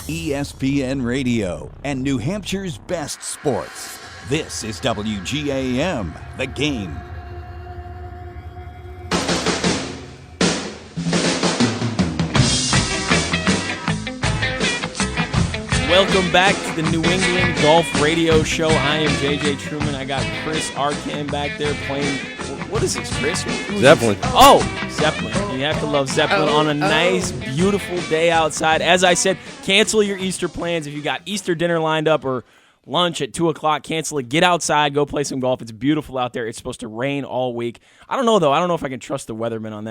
ESPN Radio and New Hampshire's best sports. This is WGAM, The Game. Welcome back to the New England Golf Radio Show. I am JJ Truman. I got Chris Arkan back there playing. What is this, Chris? Zeppelin. Oh, Zeppelin. You have to love Zeppelin on a nice, beautiful day outside. As I said, cancel your Easter plans. If you got Easter dinner lined up or lunch at 2 o'clock, cancel it. Get outside. Go play some golf. It's beautiful out there. It's supposed to rain all week. I don't know, though. I don't know if I can trust the weatherman on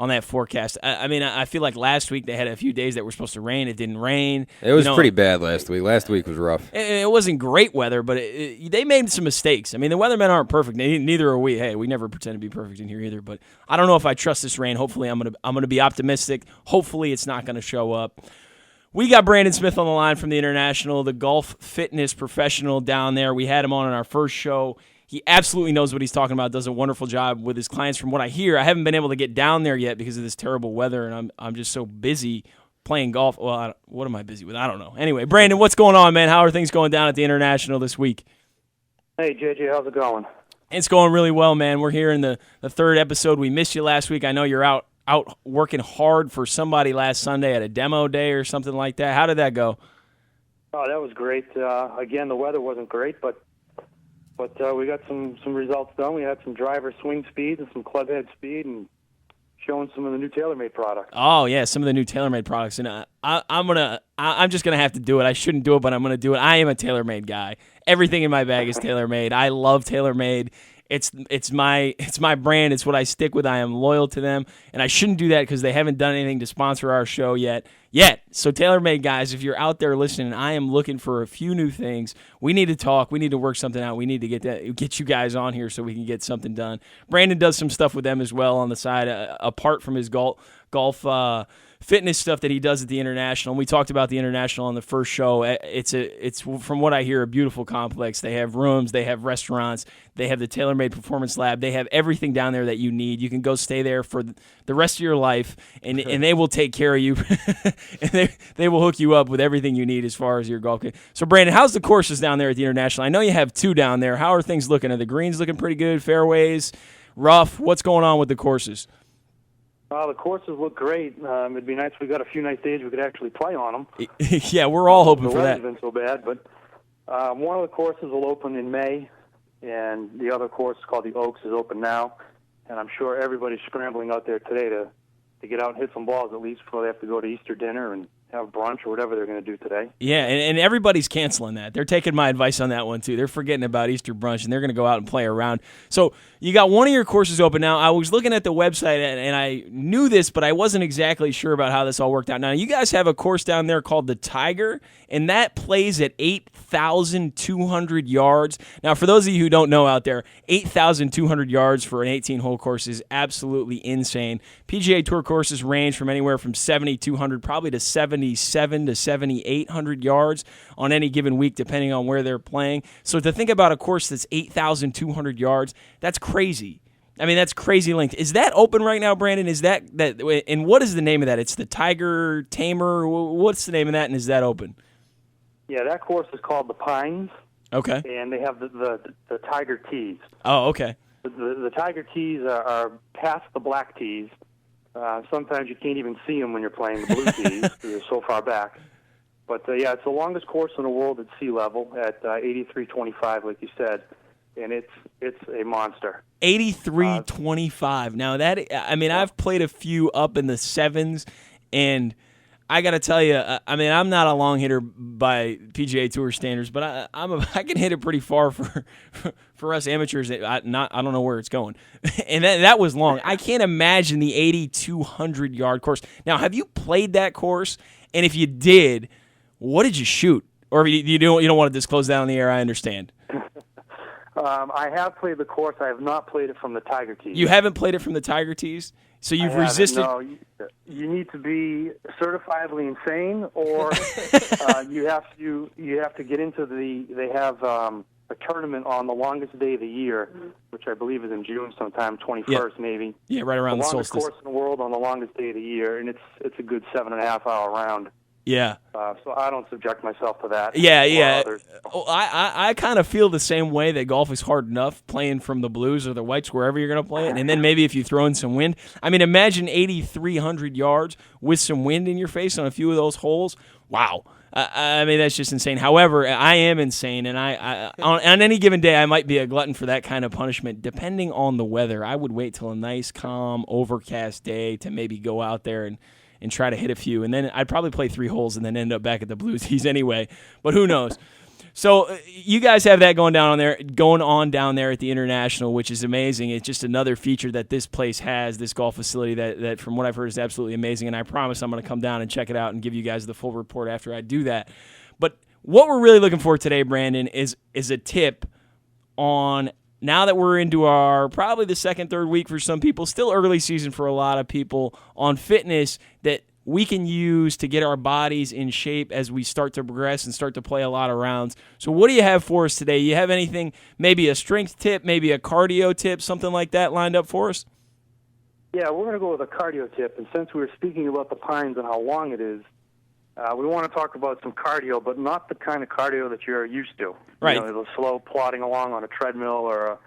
that forecast. I mean, I feel like last week they had a few days that were supposed to rain. It didn't rain. It was pretty bad last week. Last week was rough. It wasn't great weather, but they made some mistakes. I mean, the weathermen aren't perfect. Neither are we. Hey, we never pretend to be perfect in here either. But I don't know if I trust this rain. Hopefully, I'm gonna be optimistic. Hopefully, it's not gonna show up. We got Brandon Smith on the line from the International, the golf fitness professional down there. We had him on in our first show. He absolutely knows what he's talking about, does a wonderful job with his clients from what I hear. I haven't been able to get down there yet because of this terrible weather, and I'm just so busy playing golf. Well, what am I busy with? I don't know. Anyway, Brandon, what's going on, man? How are things going down at the International this week? Hey, JJ, how's it going? It's going really well, man. We're here in the third episode. We missed you last week. I know you're out working hard for somebody last Sunday at a demo day or something like that. How did that go? Oh, that was great. Again, the weather wasn't great, but we got some results done. We had some driver swing speed and some club head speed, and showing some of the new TaylorMade products. Oh yeah, some of the new TaylorMade products, and I'm just gonna have to do it. I shouldn't do it, but I'm gonna do it. I am a TaylorMade guy. Everything in my bag is TaylorMade. I love TaylorMade. It's my brand. It's what I stick with. I am loyal to them, and I shouldn't do that because they haven't done anything to sponsor our show yet. So TaylorMade guys, if you're out there listening, I am looking for a few new things. We need to talk. We need to work something out. We need to get you guys on here so we can get something done. Brandon does some stuff with them as well on the side, apart from his golf fitness stuff that he does at the International. And we talked about the International on the first show. It's from what I hear, a beautiful complex. They have rooms, they have restaurants, they have the TaylorMade Performance Lab. They have everything down there that you need. You can go stay there for the rest of your life, and they will take care of you. And they will hook you up with everything you need as far as your golf game. So, Brandon, how's the courses down there at the International? I know you have two down there. How are things looking? Are the greens looking pretty good? Fairways, rough? What's going on with the courses? The courses look great. It'd be nice if we got a few nice days we could actually play on them. Yeah, we're all hoping for that. The weather's been so bad, but one of the courses will open in May, and the other course called the Oaks is open now. And I'm sure everybody's scrambling out there today to get out and hit some balls at least before they have to go to Easter dinner and have brunch or whatever they're going to do today. Yeah, and everybody's canceling that. They're taking my advice on that one, too. They're forgetting about Easter brunch, and they're going to go out and play around. So you got one of your courses open now. I was looking at the website, and I knew this, but I wasn't exactly sure about how this all worked out. Now, you guys have a course down there called the Tiger, and that plays at 8,200 yards. Now, for those of you who don't know out there, 8,200 yards for an 18-hole course is absolutely insane. PGA Tour courses range from anywhere from 7,200 probably to 77 to 7,800 yards on any given week, depending on where they're playing. So to think about a course that's 8,200 yards, that's crazy. I mean, that's crazy length. Is that open right now, Brandon? Is that and what is the name of that? It's the Tiger Tamer. What's the name of that, and is that open? Yeah, that course is called the Pines. Okay. And they have the Tiger Tees. Oh, okay. The Tiger Tees are past the black tees. Sometimes you can't even see them when you're playing the blue tees because they're so far back. But, yeah, it's the longest course in the world at sea level at 83.25, like you said, and it's a monster. 83.25. Now, I've played a few up in the sevens, and I got to tell you, I'm not a long hitter by PGA Tour standards, but I can hit it pretty far for us amateurs. I don't know where it's going, and that was long. I can't imagine the 8,200 yard course. Now, have you played that course? And if you did, what did you shoot? Or if you don't want to disclose that on the air, I understand. I have played the course. I have not played it from the Tiger Tees. You haven't played it from the Tiger Tees? So you've resisted? No, you need to be certifiably insane, or you have to get into they have a tournament on the longest day of the year, which I believe is in June sometime, 21st maybe. Yeah, right around the longest solstice. course in the world on the longest day of the year, and it's a good 7.5 hour round. Yeah. So I don't subject myself to that. Yeah, or yeah. others. Oh, I kind of feel the same way that golf is hard enough playing from the blues or the whites, wherever you're going to play it. And then maybe if you throw in some wind. I mean, imagine 8,300 yards with some wind in your face on a few of those holes. Wow. I mean, that's just insane. However, I am insane, and I on any given day, I might be a glutton for that kind of punishment. Depending on the weather, I would wait till a nice, calm, overcast day to maybe go out there and try to hit a few. And then I'd probably play 3 holes and then end up back at the Blue Tees anyway. But who knows? So you guys have that going on down there at the International, which is amazing. It's just another feature that this place has, this golf facility that from what I've heard is absolutely amazing. And I promise I'm going to come down and check it out and give you guys the full report after I do that. But what we're really looking for today, Brandon, is a tip on, now that we're into our probably the second, third week for some people, still early season for a lot of people, on fitness that we can use to get our bodies in shape as we start to progress and start to play a lot of rounds. So what do you have for us today? You have anything, maybe a strength tip, maybe a cardio tip, something like that lined up for us? Yeah, we're going to go with a cardio tip. And since we were speaking about the Pines and how long it is, we want to talk about some cardio, but not the kind of cardio that you're used to. Right. You know, the slow plodding along on a treadmill or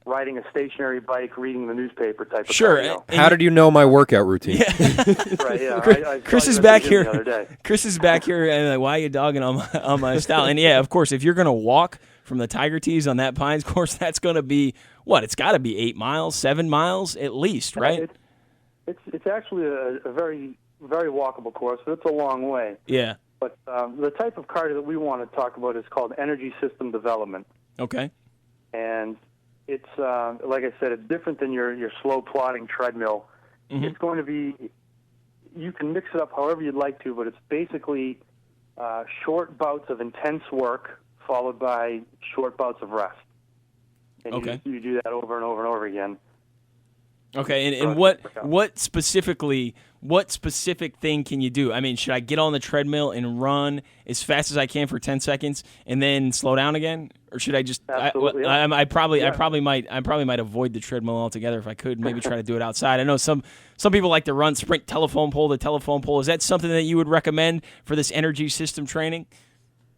riding a stationary bike, reading the newspaper type of cardio. How did you know my workout routine? Right, yeah. Chris is back here. The other day. Chris is back here, and like, why are you dogging on my style? And yeah, of course, if you're going to walk from the Tiger Tees on that Pines course, that's going to be what? It's got to be 8 miles, 7 miles at least, right? It's actually a very, very walkable course, but it's a long way. Yeah. But the type of cardio that we want to talk about is called energy system development. Okay. And it's, like I said, it's different than your slow plodding treadmill. Mm-hmm. It's going to be, you can mix it up however you'd like to, but it's basically short bouts of intense work followed by short bouts of rest. And okay. you do that over and over and over again. Okay, and what specific thing can you do? I mean, should I get on the treadmill and run as fast as I can for 10 seconds and then slow down again, or should I just? Absolutely. I probably might avoid the treadmill altogether if I could. Maybe try to do it outside. I know some people like to run sprint telephone pole to telephone pole. Is that something that you would recommend for this energy system training?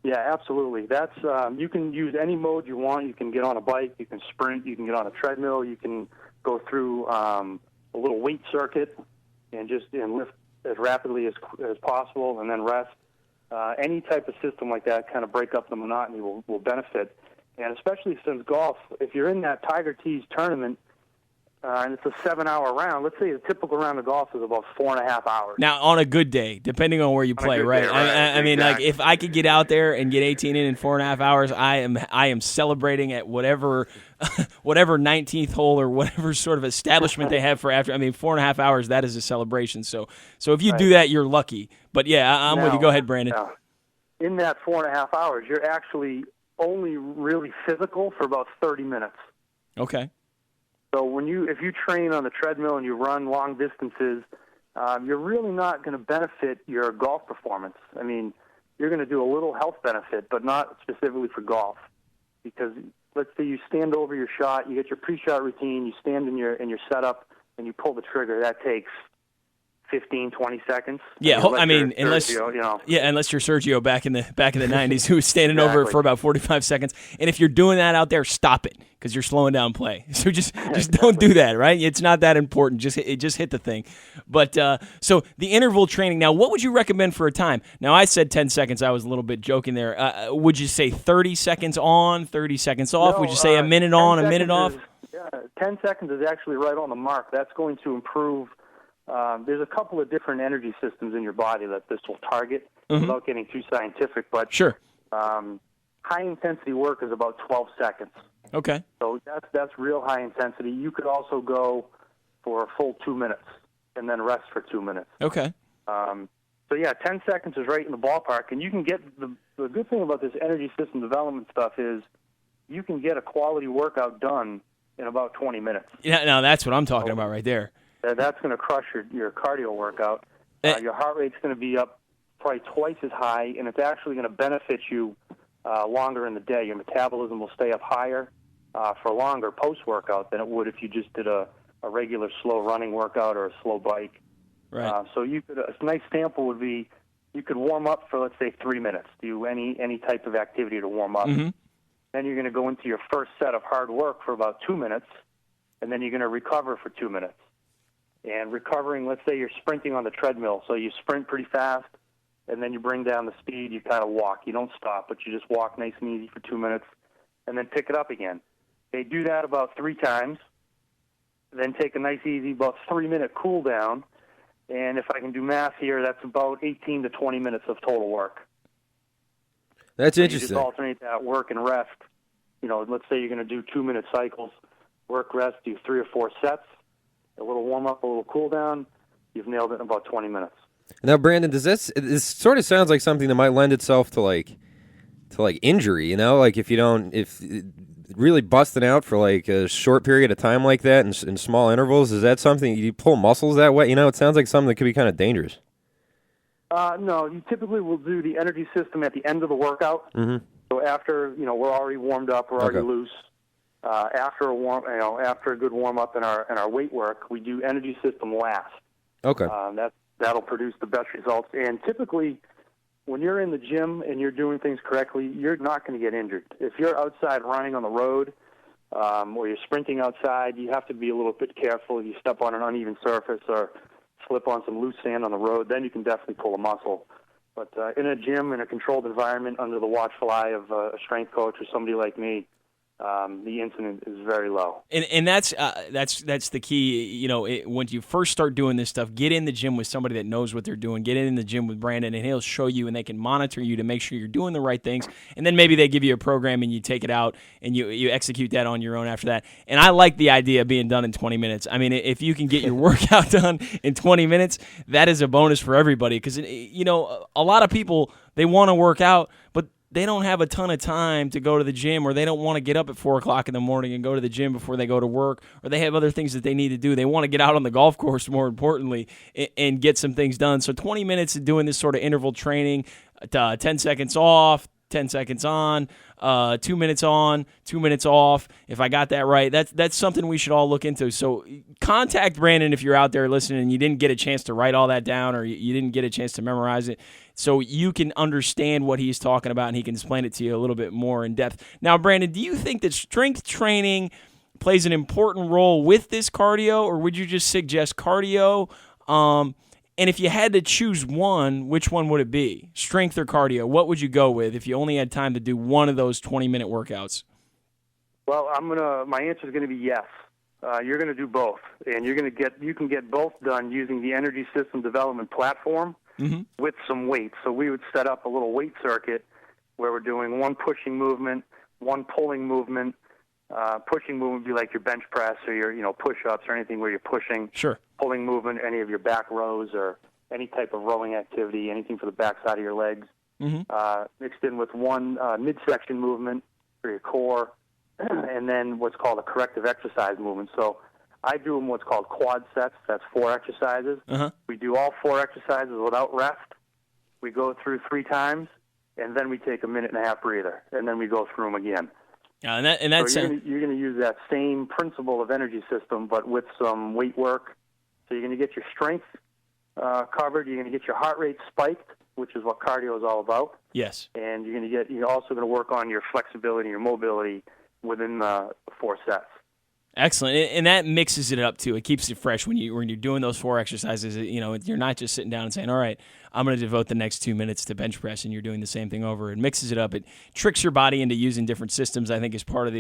Yeah, absolutely. That's you can use any mode you want. You can get on a bike, you can sprint, you can get on a treadmill, you can go through a little weight circuit and lift as rapidly as possible and then rest. Any type of system like that, kind of break up the monotony, will benefit. And especially since golf, if you're in that Tiger Tees tournament, and it's a 7-hour round, let's say a typical round of golf is about 4.5 hours. Now, on a good day, depending on where you play, right? Day, I mean, like, if I could get out there and get 18 in 4.5 hours, I am celebrating at whatever 19th hole or whatever sort of establishment they have for after. I mean, 4.5 hours, that is a celebration. So if you do that, you're lucky. But yeah, I'm with you. Go ahead, Brandon. In that 4.5 hours, you're actually only really physical for about 30 minutes. Okay. So if you train on the treadmill and you run long distances, you're really not going to benefit your golf performance. I mean, you're going to do a little health benefit, but not specifically for golf. Because let's say you stand over your shot, you get your pre-shot routine, you stand in your setup, and you pull the trigger. That takes 15, 20 seconds. Yeah, I mean, unless you're Sergio back in the 90s, who was standing over it for about 45 seconds. And if you're doing that out there, stop it, because you're slowing down play. So just don't do that, right? It's not that important. Just hit the thing. But so the interval training. Now, what would you recommend for a time? Now, I said 10 seconds. I was a little bit joking there. Would you say 30 seconds on, 30 seconds off? No, would you say a minute on, a minute off? 10 seconds is actually right on the mark. That's going to improve. There's a couple of different energy systems in your body that this will target, without getting too scientific. But sure, high-intensity work is about 12 seconds. Okay. So that's real high intensity. You could also go for a full 2 minutes and then rest for 2 minutes. Okay. So, yeah, 10 seconds is right in the ballpark. And you can get the good thing about this energy system development stuff is you can get a quality workout done in about 20 minutes. Yeah, now that's what I'm talking about right there. That's going to crush your cardio workout. Your heart rate's going to be up probably twice as high, and it's actually going to benefit you longer in the day. Your metabolism will stay up higher for longer post-workout than it would if you just did a regular slow running workout or a slow bike. Right. So a nice sample would be, you could warm up for, let's say, 3 minutes. Do any type of activity to warm up. Mm-hmm. Then you're going to go into your first set of hard work for about 2 minutes, and then you're going to recover for 2 minutes. And recovering, let's say you're sprinting on the treadmill, so you sprint pretty fast, and then you bring down the speed, you kind of walk. You don't stop, but you just walk nice and easy for 2 minutes, and then pick it up again. They do that about 3 times, then take a nice, easy, about 3-minute cool down, and if I can do math here, that's about 18 to 20 minutes of total work. That's so interesting. You just alternate that work and rest. Let's say you're going to do 2-minute cycles, work, rest, do 3 or 4 sets, a little warm-up, a little cool-down. You've nailed it in about 20 minutes. Now, Brandon, this sort of sounds like something that might lend itself to injury, like if really busting out for like a short period of time like that in small intervals, is that something you pull muscles that way? It sounds like something that could be kind of dangerous. No, you typically will do the energy system at the end of the workout. Mm-hmm. So after, we're already warmed up, we're already loose. After a good warm up in our weight work, we do energy system last. Okay. That'll produce the best results. And typically, when you're in the gym and you're doing things correctly, you're not going to get injured. If you're outside running on the road, or you're sprinting outside, you have to be a little bit careful. If you step on an uneven surface or slip on some loose sand on the road, then you can definitely pull a muscle. But in a gym, in a controlled environment, under the watchful eye of a strength coach or somebody like me, the incident is very low. And that's the key. When you first start doing this stuff, get in the gym with somebody that knows what they're doing. Get in the gym with Brandon, and he'll show you, and they can monitor you to make sure you're doing the right things. And then maybe they give you a program, and you take it out, and you execute that on your own after that. And I like the idea of being done in 20 minutes. I mean, if you can get your workout done in 20 minutes, that is a bonus for everybody. Because a lot of people, they want to work out, but they don't have a ton of time to go to the gym, or they don't want to get up at 4 o'clock in the morning and go to the gym before they go to work, or they have other things that they need to do. They want to get out on the golf course, more importantly, and get some things done. So 20 minutes of doing this sort of interval training, 10 seconds off, 10 seconds on, 2 minutes on, 2 minutes off. If I got that right, that's something we should all look into. So contact Brandon if you're out there listening and you didn't get a chance to write all that down, or you didn't get a chance to memorize it, so you can understand what he's talking about and he can explain it to you a little bit more in depth. Now, Brandon, do you think that strength training plays an important role with this cardio, or would you just suggest cardio? And if you had to choose one, which one would it be? Strength or cardio? What would you go with if you only had time to do one of those 20-minute workouts? Well, my answer is going to be yes. You're going to do both, and you can get both done using the Energy System Development Platform. Mm-hmm. With some weights. So we would set up a little weight circuit where we're doing one pushing movement, one pulling movement. Pushing movement would be like your bench press or your push-ups or anything where you're pushing. Sure. Pulling movement, any of your back rows or any type of rowing activity, anything for the back side of your legs. Mm-hmm. Mixed in with one midsection movement for your core, and then what's called a corrective exercise movement. So I do them what's called quad sets. That's 4 exercises. Uh-huh. We do all 4 exercises without rest. We go through 3 times, and then we take a 1.5-minute breather, and then we go through them again. So you're going to use that same principle of energy system, but with some weight work. So you're going to get your strength covered. You're going to get your heart rate spiked, which is what cardio is all about. Yes. And you're also going to work on your flexibility, your mobility within the 4 sets. Excellent, and that mixes it up too. It keeps it fresh when you're doing those 4 exercises. You're not just sitting down and saying, "All right, I'm going to devote the next 2 minutes to bench press," and you're doing the same thing over. It mixes it up. It tricks your body into using different systems. I think is part of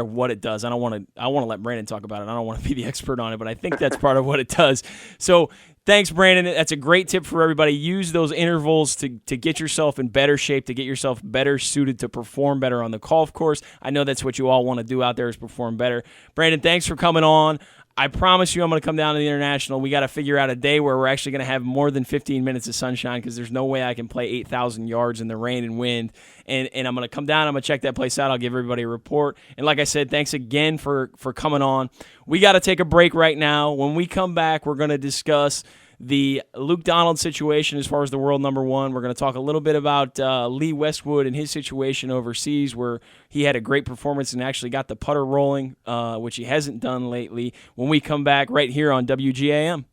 what it does. I want to let Brandon talk about it. I don't want to be the expert on it, but I think that's part of what it does. So. Thanks, Brandon. That's a great tip for everybody. Use those intervals to get yourself in better shape, to get yourself better suited to perform better on the golf course. I know that's what you all want to do out there is perform better. Brandon, thanks for coming on. I promise you I'm going to come down to the International. We got to figure out a day where we're actually going to have more than 15 minutes of sunshine because there's no way I can play 8,000 yards in the rain and wind. And I'm going to come down. I'm going to check that place out. I'll give everybody a report. And like I said, thanks again for coming on. We got to take a break right now. When we come back, we're going to discuss the Luke Donald situation as far as the world number 1. We're going to talk a little bit about Lee Westwood and his situation overseas where he had a great performance and actually got the putter rolling, which he hasn't done lately, when we come back right here on WGAM.